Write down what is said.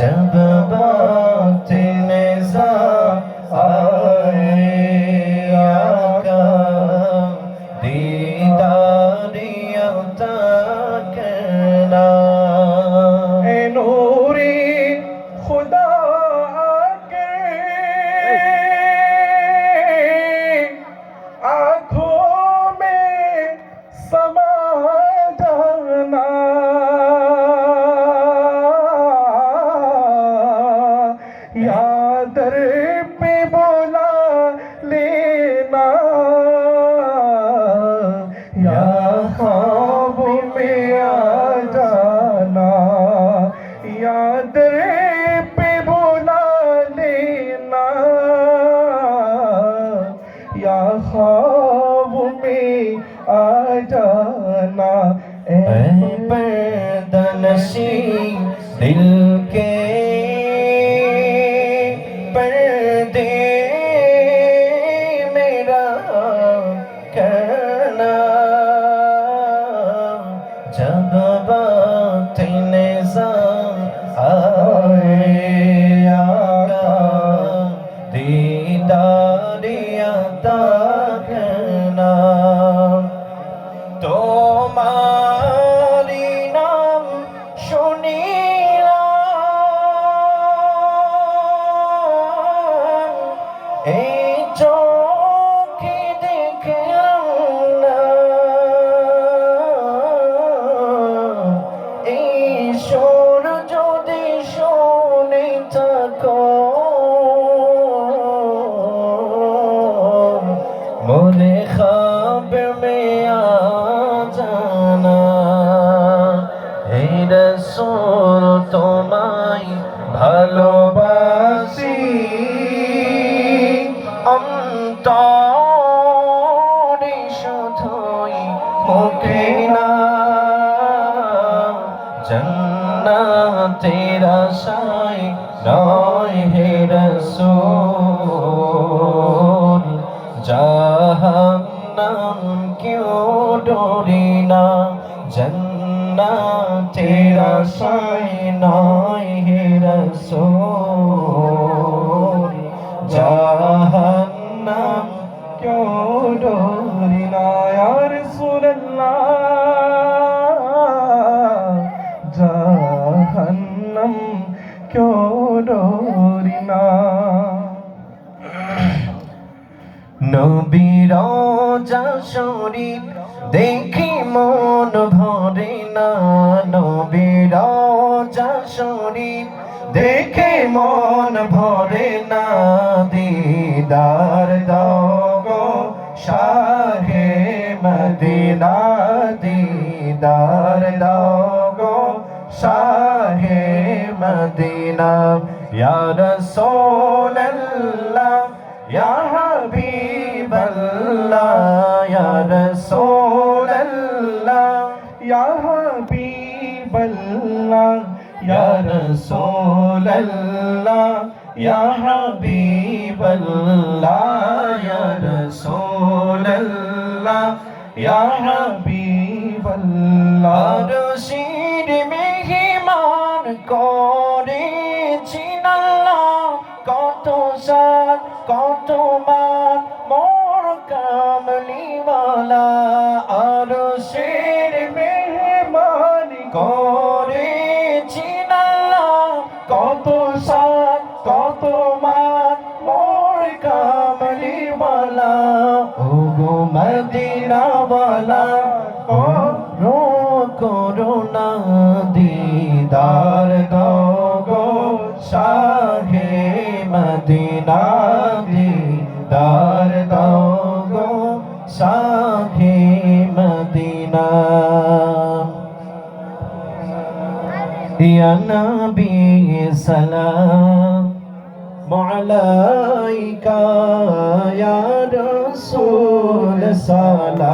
जब बात निज़ार आए आका दीदारिया तकना ए नूरी खुदा के आँखों में समा जाना यादर पे बोला लेना या ख्वाब में आ जाना यादर पे बोला लेना या ख्वाब में आ जाना ऐ पर्दनशी दिल के पर्दे मेरा करना जब बात निज़ार आए आका दीदारिया तकना তোমারি নাম শুনিলাম এই চোখে দেখলাম না এই সুর যদি শুনে থাকো মোরে খ্বাব মে আ জানা হে রাসূল তোমায় ভালোবাসি অন্তরে শুধুই মুখে না জান্নাতের আশায় নয় হে রাসূল জাহান্নাম क्यों डोरी ना जन्नतेर आशाय नय हे रसूल जहन्नम क्यों डोरी ना या रसूलल्लाह जहन्नम क्यों डोरी ना নবীর রওজা শরীফ দেখি মন ভরে না নবীর রওজা শরীফ দেখে মন ভরে না দিদার দাও গো শাহে মদিনা দিদার দাও গো শাহে মদিনা ইয়া রাসূলুল্লাহ या हबीब अल्लाह या रसूल अल्लाह या हबीब अल्लाह या रसूल अल्लाह या हबीब अल्लाह या रसूल अल्लाह या हबीब अल्लाह रशीद मेहमान করেছেন আল্লাহ কত সাত কত মান মোর কামলিওয়ালা আরশের মেহমান করেছেন আল্লাহ কত সাত কত মান মোর কামলিওয়ালা ও গো মদিনাওয়ালা করো করুণা দিদার দাও গো শাহে মদিনা দিদার দাও গো শাহে মদিনা ইয়া নবী সালাম আলাইকা ইয়া রাসূল সালাম